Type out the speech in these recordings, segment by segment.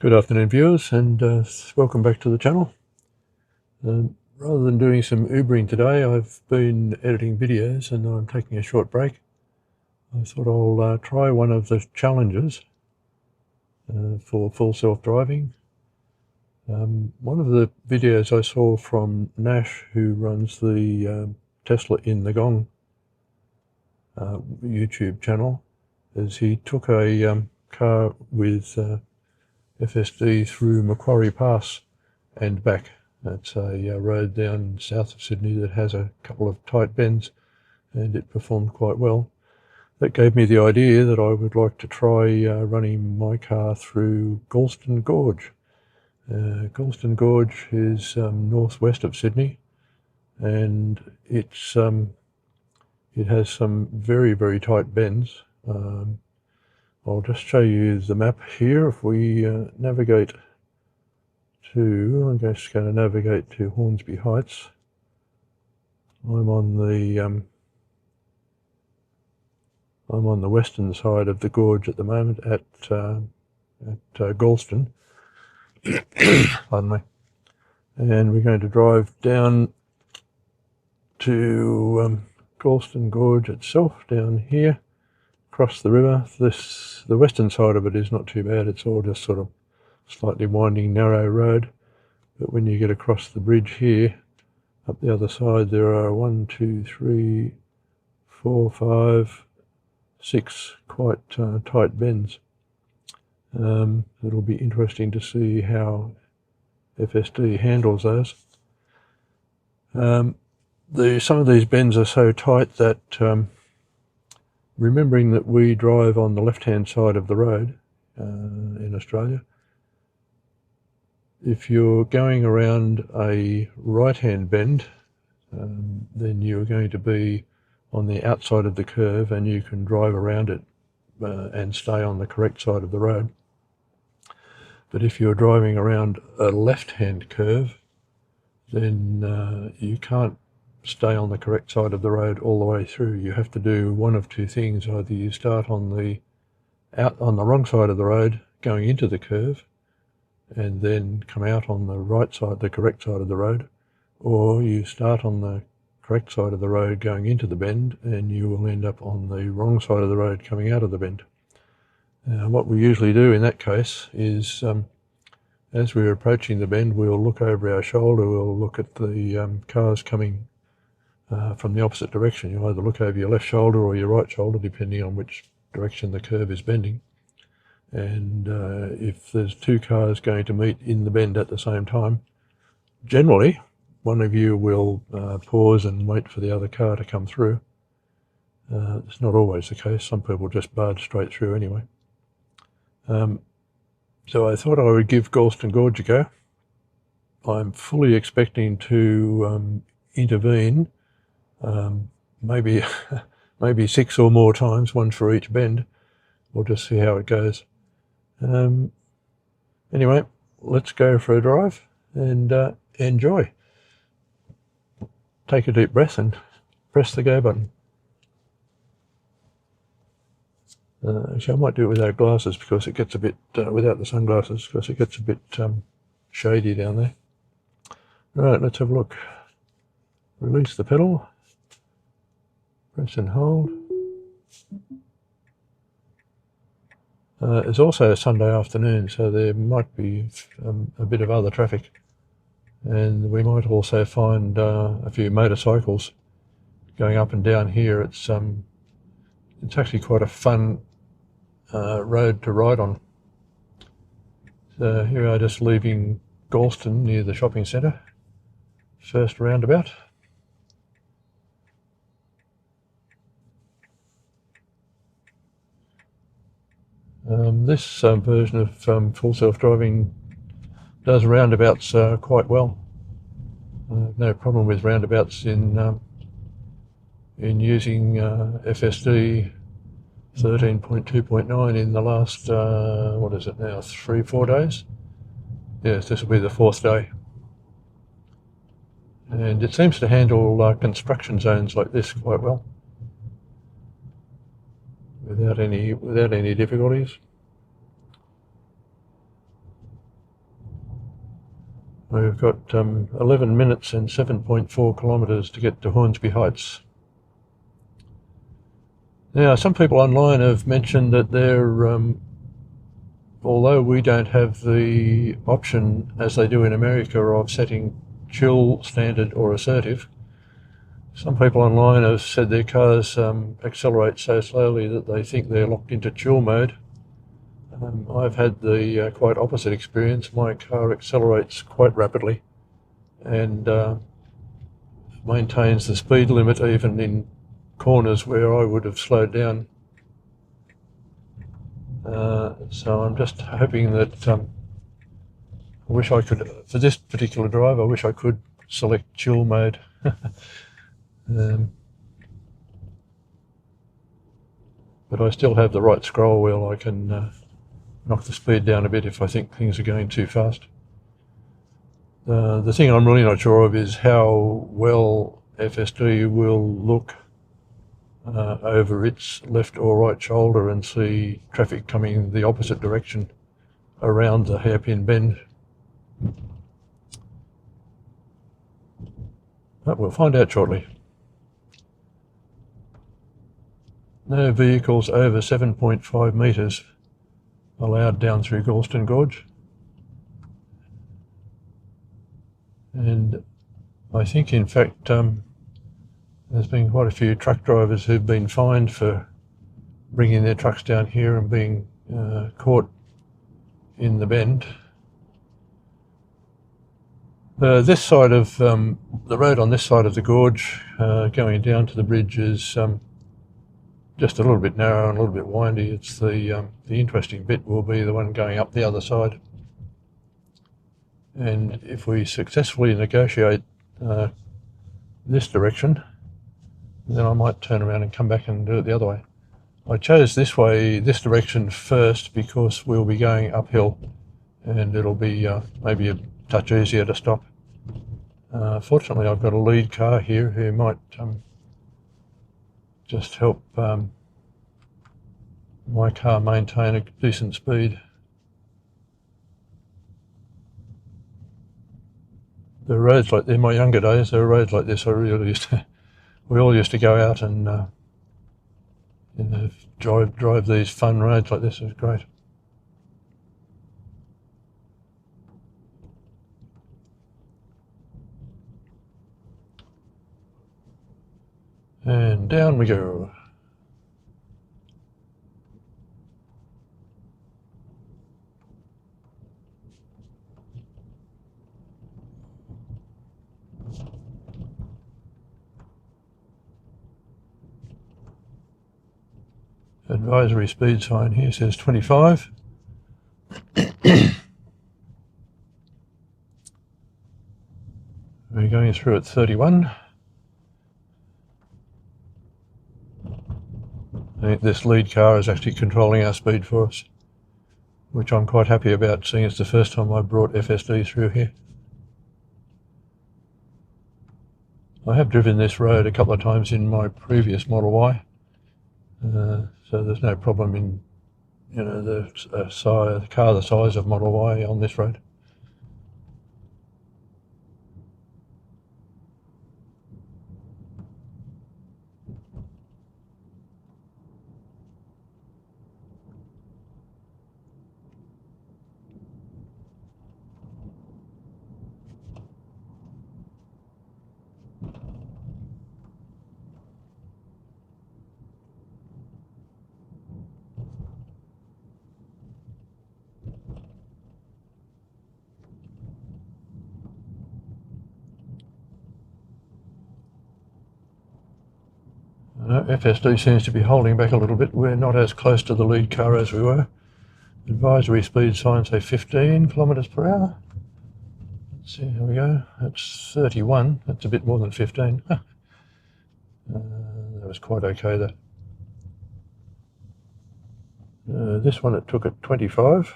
Good afternoon, viewers, and welcome back to the channel. Rather than doing some Ubering today, I've been editing videos and I'm taking a short break. I thought I'll try one of the challenges for full self-driving. One of the videos I saw from Nash, who runs the Tesla in the Gong YouTube channel, is he took a car with FSD through Macquarie Pass and back. It's a road down south of Sydney that has a couple of tight bends, and it performed quite well. That gave me the idea that I would like to try running my car through Galston Gorge. Galston Gorge is northwest of Sydney, and it has some very tight bends. I'll just show you the map here. If we navigate to, I'm just going to navigate to Hornsby Heights. I'm on the western side of the gorge at the moment at Galston. Pardon me. And we're going to drive down to Galston Gorge itself, down here, across the river. The western side of it is not too bad. It's all just sort of slightly winding, narrow road. But when you get across the bridge here, up the other side, there are 1, 2, 3, 4, 5, 6 quite tight bends. It'll be interesting to see how FSD handles those. Some of these bends are so tight that remembering that we drive on the left-hand side of the road in Australia, if you're going around a right-hand bend, then you're going to be on the outside of the curve and you can drive around it and stay on the correct side of the road. But if you're driving around a left-hand curve, then you can't stay on the correct side of the road all the way through. You have to do one of two things. Either you start on the wrong side of the road going into the curve and then come out on the right side, the correct side of the road, or you start on the correct side of the road going into the bend and you will end up on the wrong side of the road coming out of the bend. What we usually do in that case is as we're approaching the bend, we'll look over our shoulder, we'll look at the cars coming from the opposite direction. You either look over your left shoulder or your right shoulder, depending on which direction the curve is bending. And if there's two cars going to meet in the bend at the same time, generally one of you will pause and wait for the other car to come through. It's not always the case. Some people just barge straight through anyway. So I thought I would give Galston Gorge a go. I'm fully expecting to intervene maybe 6 or more times, one for each bend. We'll just see how it goes. Anyway, let's go for a drive and enjoy. Take a deep breath and press the go button. Actually, I might do it without glasses because it gets a bit, without the sunglasses, because it gets a bit shady down there. Right, let's have a look. Release the pedal. Press and hold. It's also a Sunday afternoon, so there might be a bit of other traffic. And we might also find a few motorcycles going up and down here. It's actually quite a fun road to ride on. So here we are, just leaving Galston near the shopping centre. First roundabout. This version of full self-driving does roundabouts quite well. No problem with roundabouts in using FSD 13.2.9 in the last, what is it now, 3-4 days? Yes, this will be the 4th day. And it seems to handle construction zones like this quite well, without any difficulties. We've got 11 minutes and 7.4 kilometres to get to Hornsby Heights. Now, some people online have mentioned that although we don't have the option, as they do in America, of setting chill, standard or assertive, some people online have said their cars accelerate so slowly that they think they're locked into chill mode. I've had the quite opposite experience. My car accelerates quite rapidly and maintains the speed limit even in corners where I would have slowed down. So I'm just hoping that I wish I could, for this particular drive, I wish I could select chill mode. But I still have the right scroll wheel. I can knock the speed down a bit if I think things are going too fast. The thing I'm really not sure of is how well FSD will look over its left or right shoulder and see traffic coming the opposite direction around the hairpin bend. But we'll find out shortly. No vehicles over 7.5 metres allowed down through Galston Gorge. And I think, in fact, there's been quite a few truck drivers who've been fined for bringing their trucks down here and being caught in the bend. This side of the road on this side of the gorge going down to the bridge is just a little bit narrow and a little bit windy. It's the interesting bit will be the one going up the other side. And if we successfully negotiate this direction, then I might turn around and come back and do it the other way. I chose this direction first, because we'll be going uphill and it'll be maybe a touch easier to stop. Fortunately, I've got a lead car here who might just help my car maintain a decent speed. The roads like in my younger days, there were roads like this. We all used to go out and drive these fun roads like this. It was great. And down we go. Advisory speed sign here says 25. We're going through at 31. I think this lead car is actually controlling our speed for us, which I'm quite happy about, seeing it's the first time I brought FSD through here. I have driven this road a couple of times in my previous Model Y, so there's no problem in, the car the size of Model Y on this road. FSD seems to be holding back a little bit. We're not as close to the lead car as we were. Advisory speed sign say 15 kilometres per hour. Let's see, here we go. That's 31. That's a bit more than 15. That was quite okay though. This one it took at 25.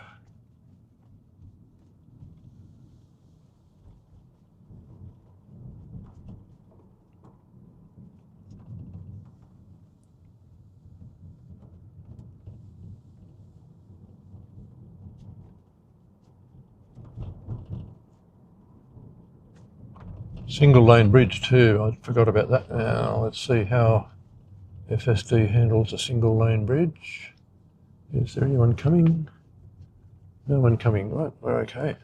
Single lane bridge too, I forgot about that. Now let's see how FSD handles a single lane bridge. Is there anyone coming? No one coming, right, we're okay.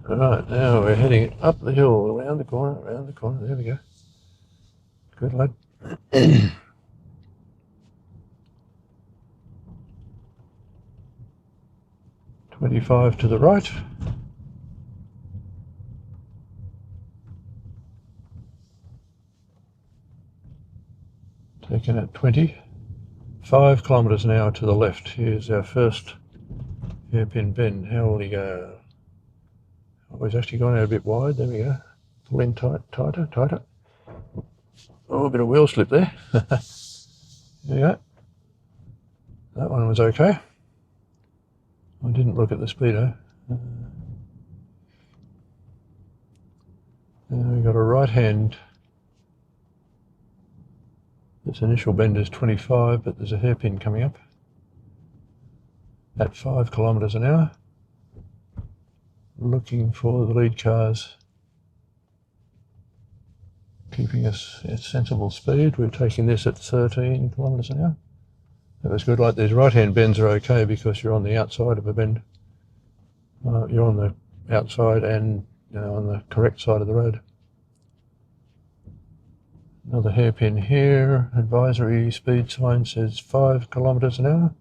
Alright, now we're heading up the hill, around the corner, there we go. Good lad. 25 to the right. Taken at 20. 5 kilometres an hour to the left. Here's our first hairpin bend. How will he go? Oh, he's actually gone out a bit wide. There we go. Pull in tighter. Oh, a bit of wheel slip there. There you go. That one was okay. I didn't look at the speedo. We've got a right hand. This initial bend is 25, but there's a hairpin coming up at 5 kilometres an hour. Looking for the lead cars, keeping us at sensible speed. We're taking this at 13 kilometres an hour. That was good. Like these right-hand bends are okay because you're on the outside of a bend. You're on the outside and on the correct side of the road. Another hairpin here. Advisory speed sign says 5 kilometres an hour.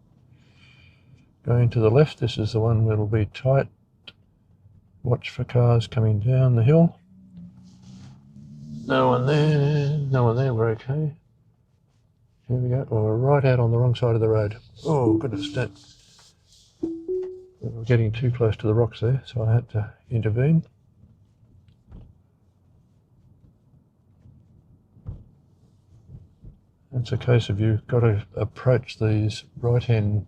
Going to the left, this is the one that'll be tight. Watch for cars coming down the hill. No one there, we're okay. Here we go. We're right out on the wrong side of the road. Oh, goodness, we're getting too close to the rocks there, so I had to intervene. It's a case of you've got to approach these right-hand,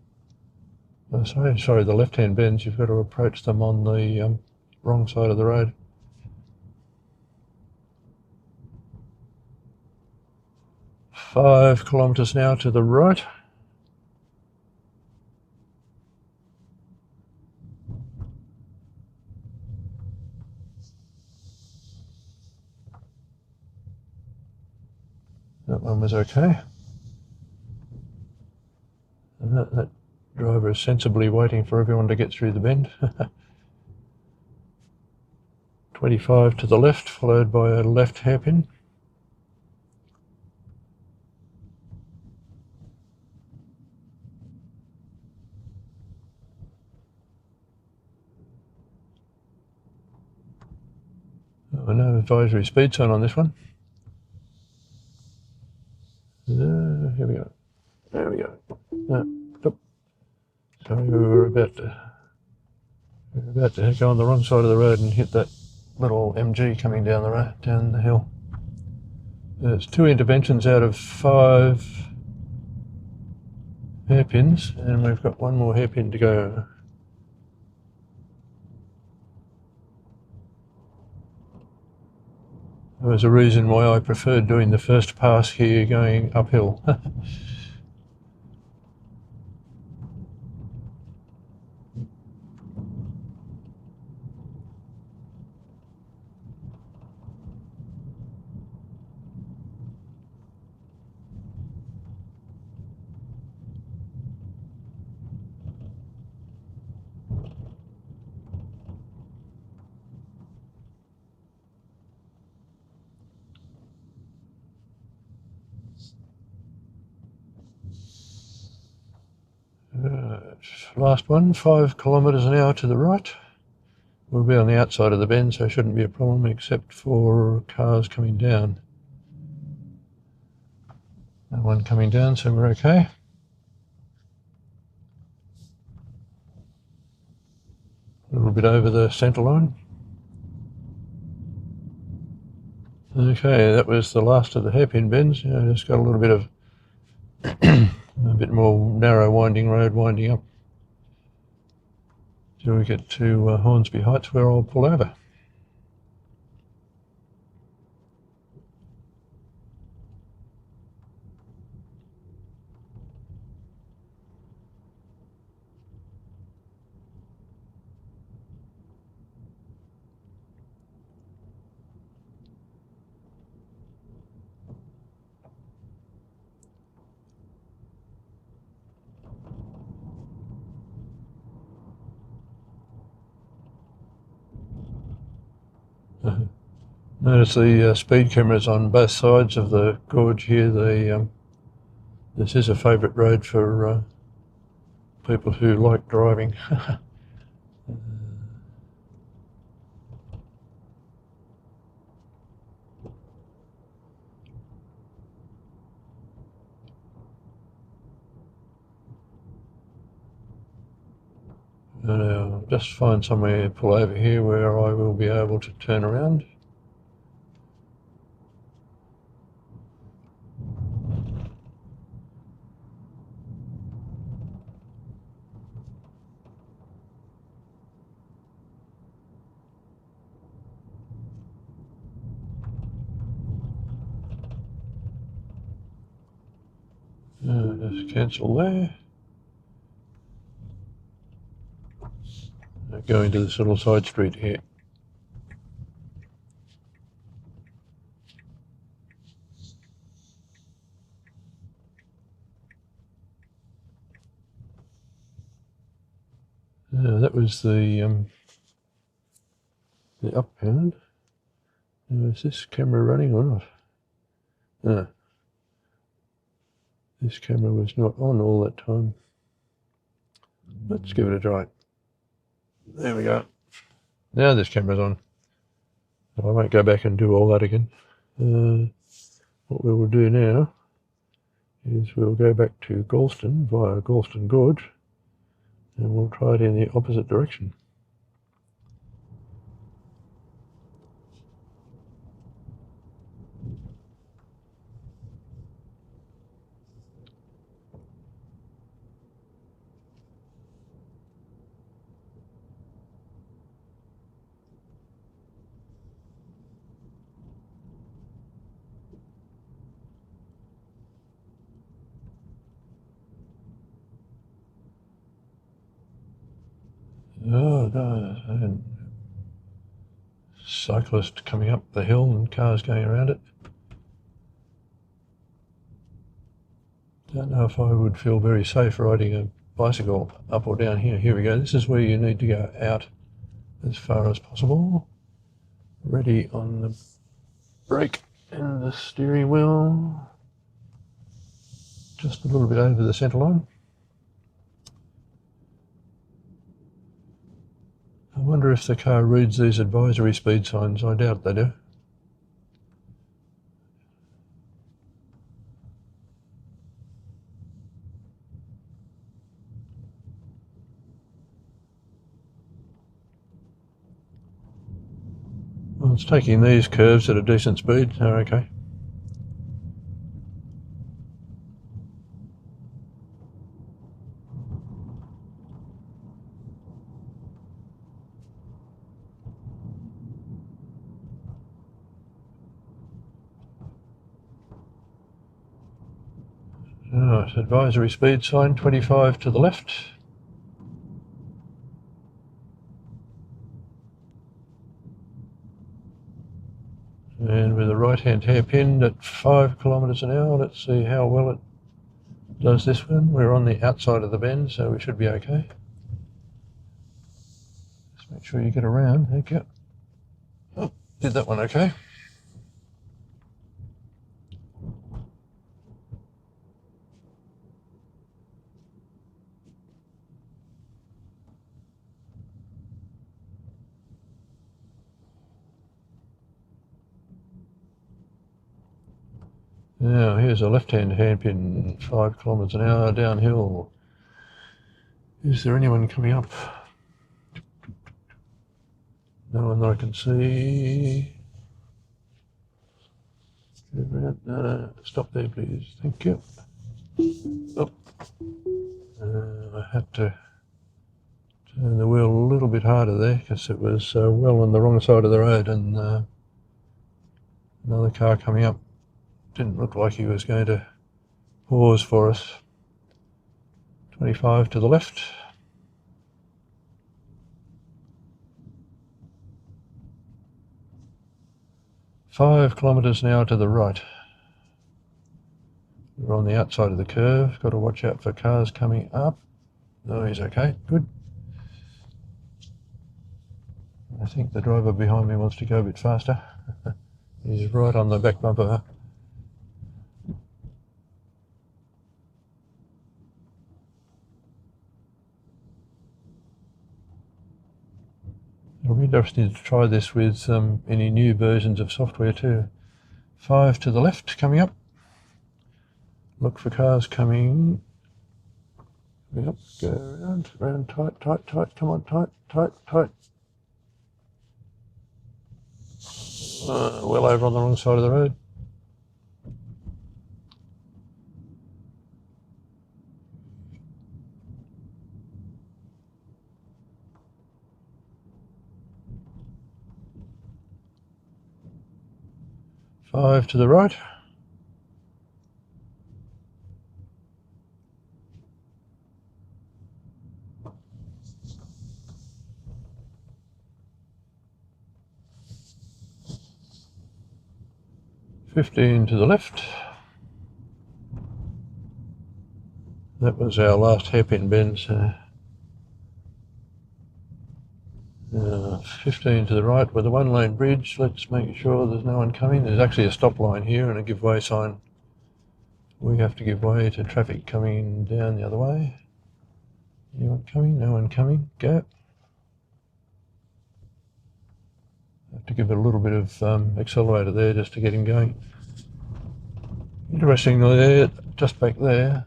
the left-hand bends. You've got to approach them on the wrong side of the road. Five kilometres an hour to the right. That one was okay. And that driver is sensibly waiting for everyone to get through the bend. 25 to the left, followed by a left hairpin. Oh, no advisory speed sign on this one. Here we go. There we go. Sorry, we were about to go on the wrong side of the road and hit that little MG coming down the road, down the hill. There's 2 interventions out of 5 hairpins, and we've got 1 more hairpin to go. There was a reason why I preferred doing the first pass here going uphill. Last one, 5 kilometres an hour to the right. We'll be on the outside of the bend, so it shouldn't be a problem except for cars coming down. No one coming down, so we're okay. A little bit over the centre line. Okay, that was the last of the hairpin bends. Just got a little bit of a bit more narrow winding road winding up till we get to Hornsby Heights, where I'll pull over. Notice the speed cameras on both sides of the gorge here. This is a favourite road for people who like driving. I'll just find somewhere to pull over here where I will be able to turn around. Just cancel there. Go into this little side street here. That was the upbound. Is this camera running or not? No. This camera was not on all that time. Let's give it a try. There we go. Now this camera's on. I won't go back and do all that again. What we will do now is we'll go back to Galston via Galston Gorge, and we'll try it in the opposite direction. Oh no, cyclist coming up the hill and cars going around it. Don't know if I would feel very safe riding a bicycle up or down here. Here we go. This is where you need to go out as far as possible. Ready on the brake and the steering wheel. Just a little bit over the centre line. I wonder if the car reads these advisory speed signs. I doubt they do. Well, it's taking these curves at a decent speed. Oh, okay. Right, advisory speed sign, 25 to the left. And with a right-hand hairpin at 5 kilometres an hour, let's see how well it does this one. We're on the outside of the bend, so we should be okay. Just make sure you get around. Thank you. Oh, did that one okay. Now here's a left-hand hairpin, 5 kilometres an hour downhill. Is there anyone coming up? No one that I can see. No, stop there please, thank you. Oh. I had to turn the wheel a little bit harder there because it was well on the wrong side of the road, and another car coming up didn't look like he was going to pause for us. 25 to the left. Five kilometres an hour to the right. We're on the outside of the curve. Got to watch out for cars coming up. No, he's okay. Good. I think the driver behind me wants to go a bit faster. He's right on the back bumper. It'll be interesting to try this with any new versions of software too. 5 to the left coming up. Look for cars coming. Yep, go around, tight, tight, tight, come on, tight, tight, tight. Well over on the wrong side of the road. Five to the right. $15 to the left. That was our last hairpin bend. So 15 to the right with a one-lane bridge. Let's make sure there's no one coming. There's actually a stop line here and a give way sign. We have to give way to traffic coming down the other way. Anyone coming? No one coming. Go. Have to give it a little bit of accelerator there just to get him going. Interestingly, there, just back there,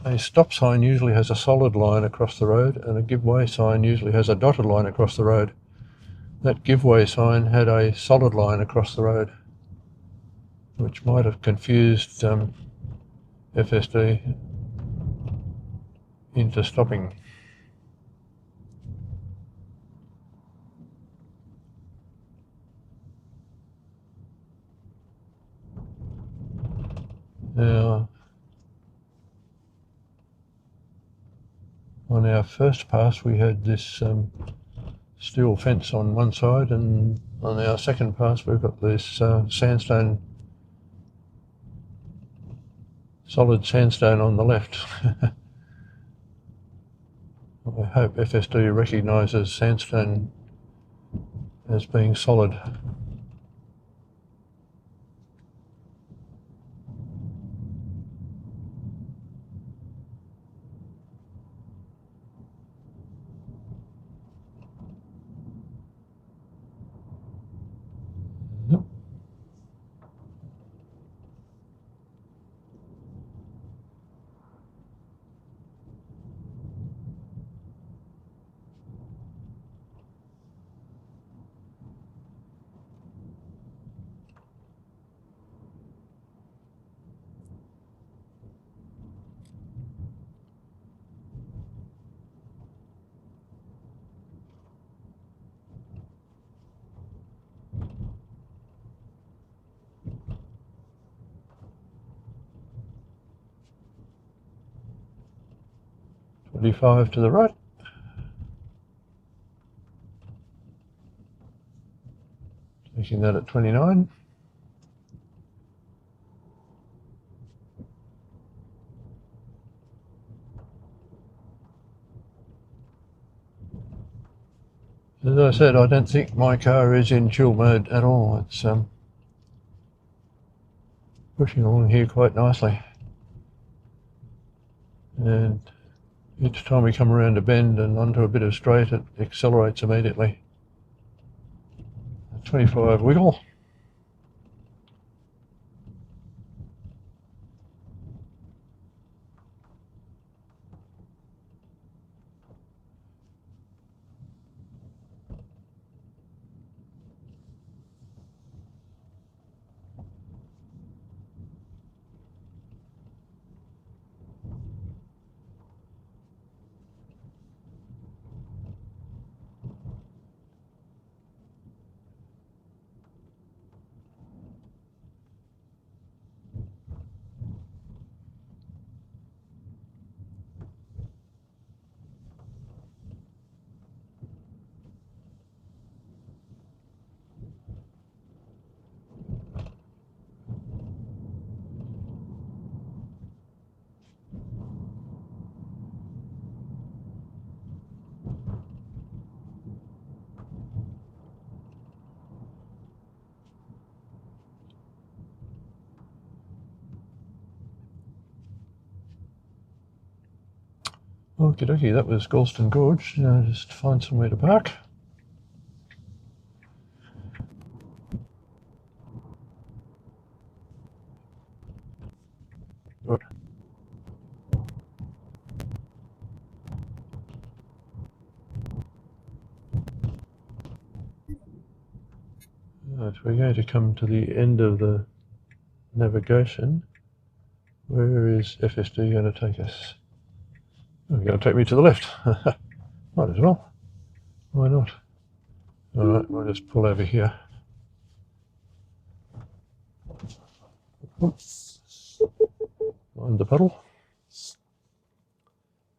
a stop sign usually has a solid line across the road, and a give way sign usually has a dotted line across the road. That give way sign had a solid line across the road, which might have confused FSD into stopping. Now, on our first pass we had this steel fence on one side, and on our second pass we've got this sandstone, solid sandstone on the left. I hope FSD recognises sandstone as being solid. Yep. $25 to the right. Taking that at 29. As I said, I don't think my car is in chill mode at all. It's pushing along here quite nicely. And each time we come around a bend and onto a bit of straight, it accelerates immediately. 25 wiggle. Okie dokie, that was Galston Gorge. Now just find somewhere to park. Right. Right, we're going to come to the end of the navigation. Where is FSD going to take us? Oh, going to take me to the left. Might as well. Why not? Alright, I'll just pull over here. Oops. Mind the puddle.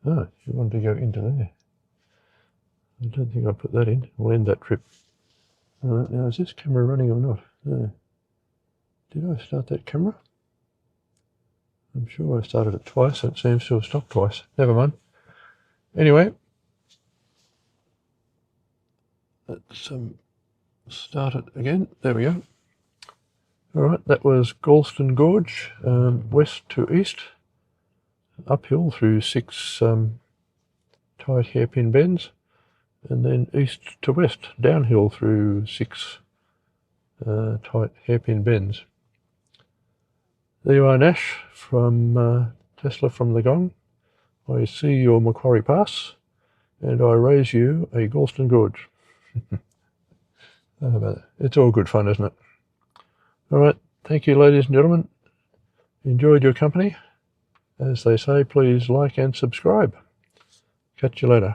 Oh, you wanted to go into there. I don't think I put that in. We'll end that trip. Alright, now is this camera running or not? Did I start that camera? I'm sure I started it twice. It seems to have stopped twice. Never mind. Anyway, let's start it again. There we go. Alright, that was Galston Gorge, west to east, uphill through 6 tight hairpin bends, and then east to west, downhill through 6 tight hairpin bends. There you are, Nash, from Tesla from the Gong. I see your Macquarie Pass, and I raise you a Galston Gorge. It's all good fun, isn't it? All right, thank you, ladies and gentlemen. Enjoyed your company. As they say, please like and subscribe. Catch you later.